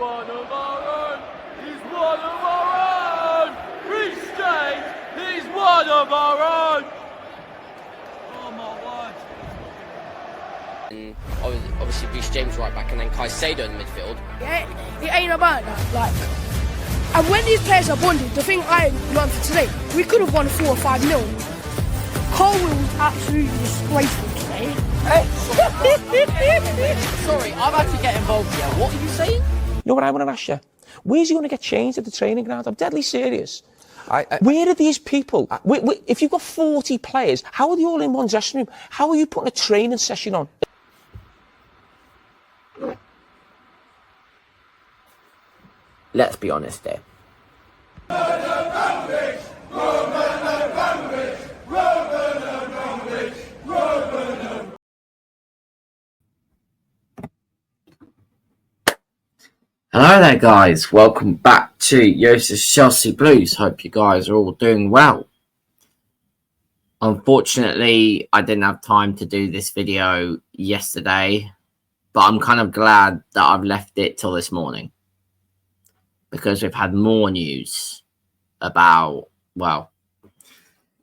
one of our own. He's one of our own. Rich James, he's one of our own. Oh my word. And obviously Rich James right back, and then Caicedo in the midfield. Yeah, it ain't about that. Like, and when these players are bonded, the thing I learned for today, we could have won 4 or 5-0. Colwell was absolutely disgraceful today. Sorry, I've had to get involved here. What are you saying? You know what I want to ask you? Where's he going to get changed at the training ground? I'm deadly serious. Where are these people? If you've got 40 players, how are they all in one dressing room? How are you putting a training session on? Let's be honest here. Hello there guys, welcome back to Yosa's Chelsea Blues. Hope you guys are all doing well. Unfortunately, I didn't have time to do this video yesterday, but I'm kind of glad that I've left it till this morning, because we've had more news about, well,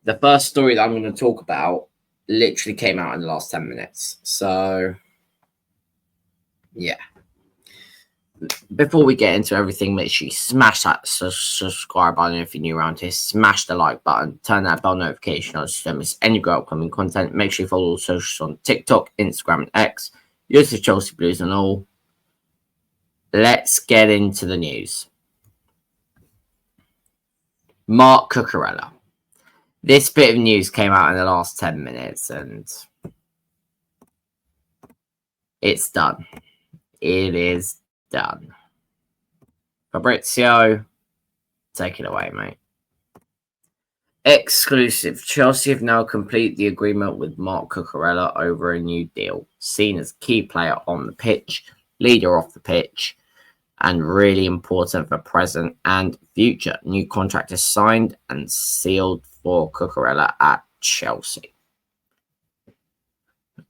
the first story that I'm going to talk about literally came out in the last 10 minutes. So, yeah. Before we get into everything, make sure you smash that subscribe button if you're new around here. Smash the like button. Turn that bell notification on so you don't miss any great upcoming content. Make sure you follow all socials on TikTok, Instagram, and X. Use the Chelsea Blues and all. Let's get into the news. Mark Cucurella. This bit of news came out in the last 10 minutes and it's done. It is done. Fabrizio, take it away, mate. Exclusive. Chelsea have now completed the agreement with Mark Cucurella over a new deal. Seen as key player on the pitch, leader off the pitch, and really important for present and future. New contract is signed and sealed for Cucurella at Chelsea.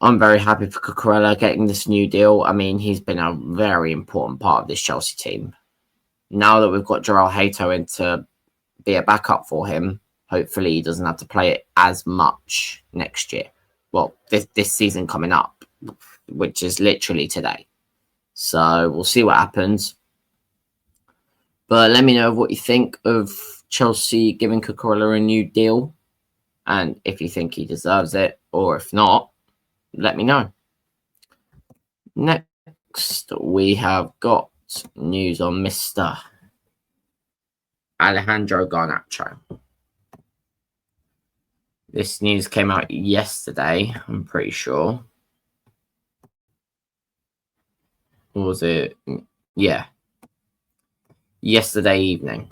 I'm very happy for Cucurella getting this new deal. I mean, he's been a very important part of this Chelsea team. Now that we've got Jarrell Hato in to be a backup for him, hopefully he doesn't have to play it as much next year. Well, this season coming up, which is literally today. So we'll see what happens. But let me know what you think of Chelsea giving Cucurella a new deal. And if you think he deserves it, or if not, let me know. Next, we have got news on Mr. Alejandro Garnacho. This news came out yesterday, I'm pretty sure. Or was it? Yeah. Yesterday evening.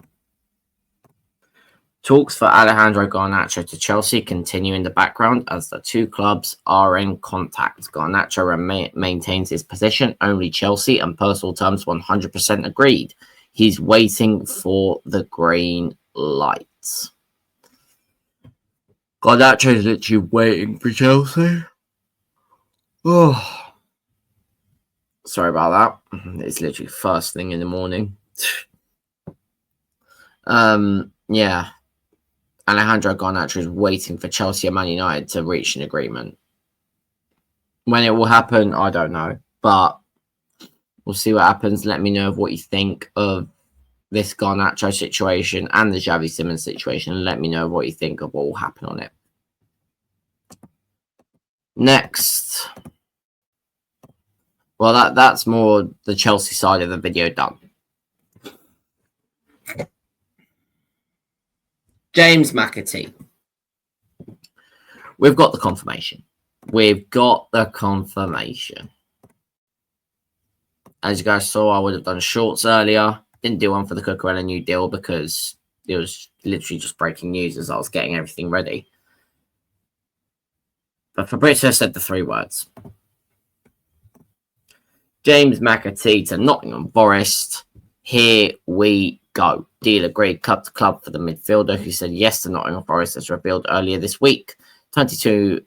Talks for Alejandro Garnacho to Chelsea continue in the background as the two clubs are in contact. Garnacho maintains his position, only Chelsea, and personal terms 100% agreed. He's waiting for the green lights. Garnacho is literally waiting for Chelsea. Oh, sorry about that. It's literally first thing in the morning. Yeah. Alejandro Garnacho is waiting for Chelsea and Man United to reach an agreement. When it will happen, I don't know. But we'll see what happens. Let me know what you think of this Garnacho situation and the Xavi Simons situation. Let me know what you think of what will happen on it. Next. Well, that's more the Chelsea side of the video done. James Mcatee. We've got the confirmation. We've got the confirmation. As you guys saw, I would have done shorts earlier. Didn't do one for the Cucurella new deal because it was literally just breaking news as I was getting everything ready. But Fabrizio said the 3 words. James Mcatee to Nottingham Forest. Here we go. Deal agreed club to club for the midfielder who said yes to Nottingham Forest as revealed earlier this week. £22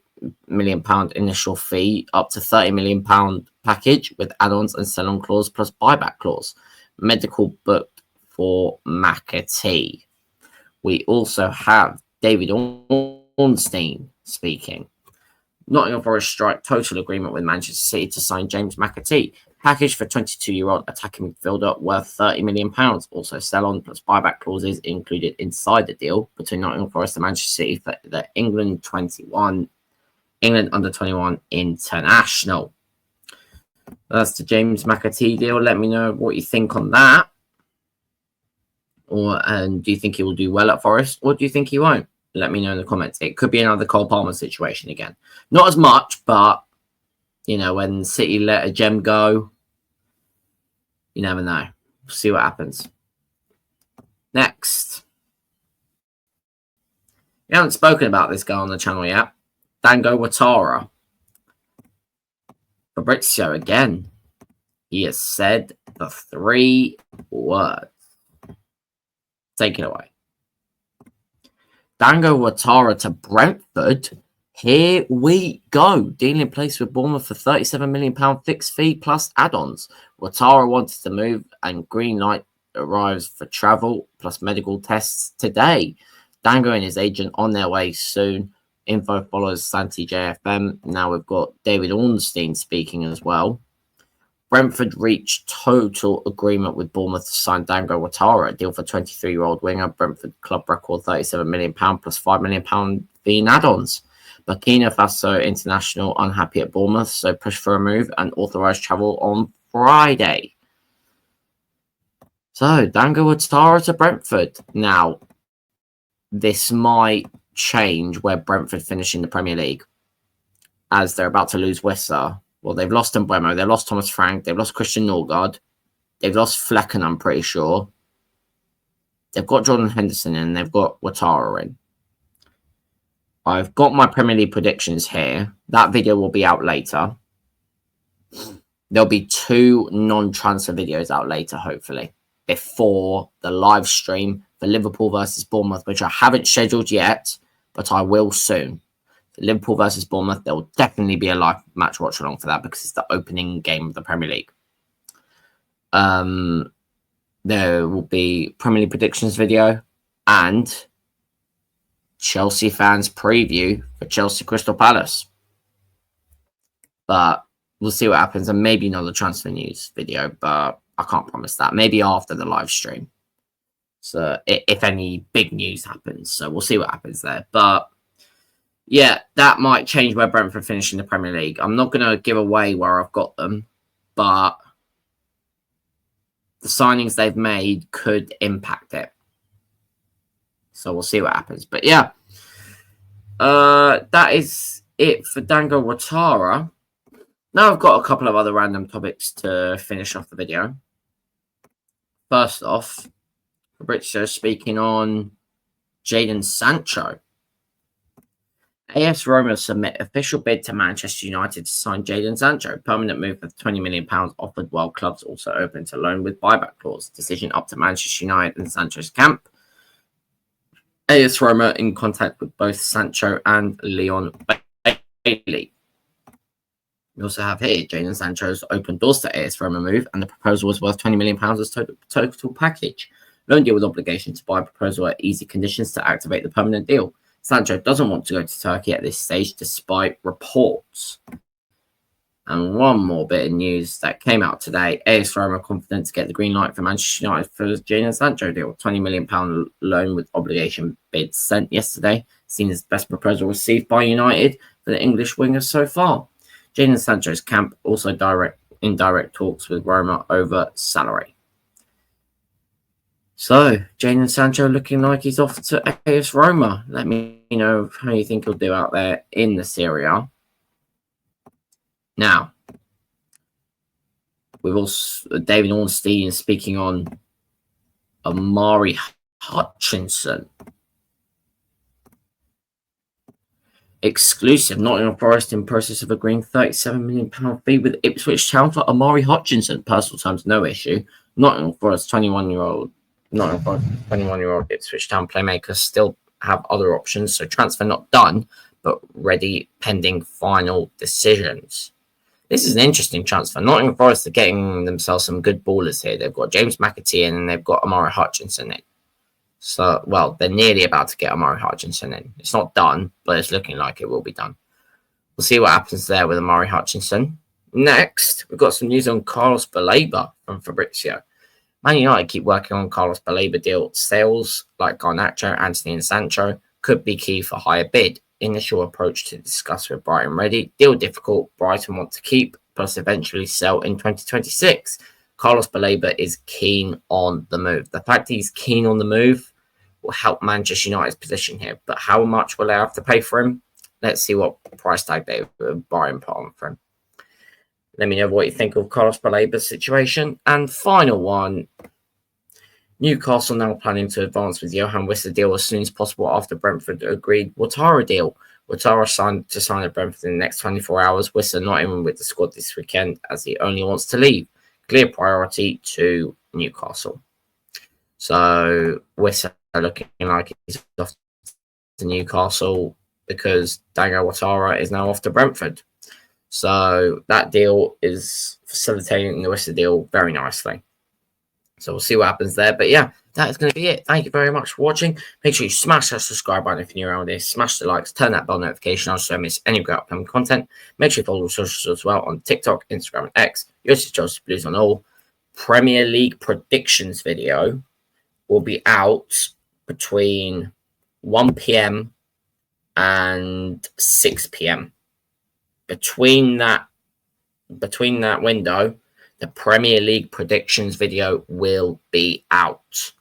million initial fee, up to £30 million package with add-ons and sell-on clause plus buyback clause. medical booked for Mcatee. We also have David Ornstein speaking. Nottingham Forest strike total agreement with Manchester City to sign James Mcatee. Package for 22-year-old attacking midfielder worth £30 million. Also sell-on plus buyback clauses included inside the deal between Nottingham Forest and Manchester City for the England under-21 international. That's the James Mcatee deal. Let me know what you think on that. And do you think he will do well at Forest, or do you think he won't? Let me know in the comments. It could be another Cole Palmer situation again. Not as much, but you know, when City let a gem go, you never know. We'll see what happens. Next. We haven't spoken about this guy on the channel yet. Dango Ouattara. Fabrizio again. He has said the 3 words. Take it away. Dango Ouattara to Brentford. Here we go. Deal in place with Bournemouth for £37 million fixed fee plus add-ons. Ouattara wanted to move and green light arrives for travel plus medical tests today. Dango and his agent on their way soon. Info follows Santi JFM. Now we've got David Ornstein speaking as well. Brentford reached total agreement with Bournemouth to sign Dango Ouattara, a deal for 23-year-old winger. Brentford club record £37 million plus £5 million fee in add-ons. Burkina Faso international unhappy at Bournemouth, so push for a move and authorised travel on Friday. So, Dango Ouattara to Brentford. Now, this might change where Brentford finish in the Premier League, as they're about to lose Wissa. Well, they've lost Mbeumo, they've lost Thomas Frank, they've lost Christian Norgard, they've lost Flecken, I'm pretty sure. They've got Jordan Henderson in, they've got Ouattara in. I've got my Premier League predictions here. That video will be out later. There'll be 2 non-transfer videos out later, hopefully, before the live stream for Liverpool versus Bournemouth, which I haven't scheduled yet, but I will soon. Liverpool versus Bournemouth, there will definitely be a live match watch along for that because it's the opening game of the Premier League. There will be Premier League predictions video and Chelsea fans preview for Chelsea Crystal Palace. But we'll see what happens, and maybe another transfer news video, but I can't promise that. Maybe after the live stream. So if any big news happens. So we'll see what happens there. But yeah, that might change where Brentford finish in the Premier League. I'm not going to give away where I've got them, but the signings they've made could impact it. So we'll see what happens. But yeah, that is it for Dango Ouattara. Now I've got a couple of other random topics to finish off the video. First off, Fabrizio speaking on Jadon Sancho. AS Roma submit official bid to Manchester United to sign Jadon Sancho. Permanent move for £20 million offered, while clubs also open to loan with buyback clause. Decision up to Manchester United and Sancho's camp. AS Roma in contact with both Sancho and Leon Bailey. We also have here Jadon Sancho's open doors to AS Roma move, and the proposal was worth £20 million as total package. Loan deal with obligation to buy, proposal at easy conditions to activate the permanent deal. Sancho doesn't want to go to Turkey at this stage, despite reports. And one more bit of news that came out today. AS Roma confident to get the green light for Manchester United for the Jadon Sancho deal. £20 million loan with obligation bid sent yesterday. Seen as the best proposal received by United for the English winger so far. Jadon Sancho's camp also indirect talks with Roma over salary. So, Jadon Sancho looking like he's off to AS Roma. Let me know how you think he'll do out there in the Serie A. Now, we've also David Ornstein speaking on Amari Hutchinson. Exclusive. Nottingham Forest in process of agreeing £37 million fee with Ipswich Town for Amari Hutchinson. Personal terms, no issue. Nottingham Forest 21-year-old Ipswich Town playmakers still have other options, so transfer not done, but ready pending final decisions. This is an interesting transfer. Nottingham Forest are getting themselves some good ballers here. They've got James Mcatee in and they've got Amari Hutchinson in. So, well, they're nearly about to get Amari Hutchinson in. It's not done, but it's looking like it will be done. We'll see what happens there with Amari Hutchinson. Next, we've got some news on Carlos Baleba from Fabrizio. Man United keep working on Carlos Baleba deal. Sales like Garnacho, Anthony and Sancho could be key for higher bid. Initial approach to discuss with Brighton ready. Deal difficult. Brighton want to keep, plus eventually sell in 2026. Carlos Baleba is keen on the move. The fact he's keen on the move will help Manchester United's position here. But how much will they have to pay for him? Let's see what price tag they Brighton put on for him. Let me know what you think of Carlos Baleba's situation. And final one. Newcastle now planning to advance with Johan Wissa deal as soon as possible after Brentford agreed Ouattara deal. Ouattara signed at Brentford in the next 24 hours. Wissa not even with the squad this weekend as he only wants to leave. Clear priority to Newcastle. So Wissa looking like he's off to Newcastle because Dango Ouattara is now off to Brentford. So that deal is facilitating the Wissa deal very nicely. So we'll see what happens there. But yeah, that is going to be it. Thank you very much for watching. Make sure you smash that subscribe button if you're new around here. Smash the likes, turn that bell notification on so you don't miss any great upcoming content. Make sure you follow the socials as well on TikTok, Instagram, and X. Yours Chelsea Blues on all. Premier League predictions video will be out between 1 p.m. and 6 p.m. Between that window, the Premier League predictions video will be out.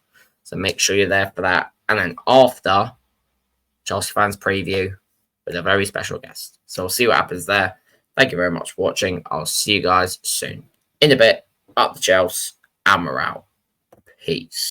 So make sure you're there for that. And then after, Chelsea fans preview with a very special guest. So we'll see what happens there. Thank you very much for watching. I'll see you guys soon. In a bit, up the Chelsea, and we're out. Peace.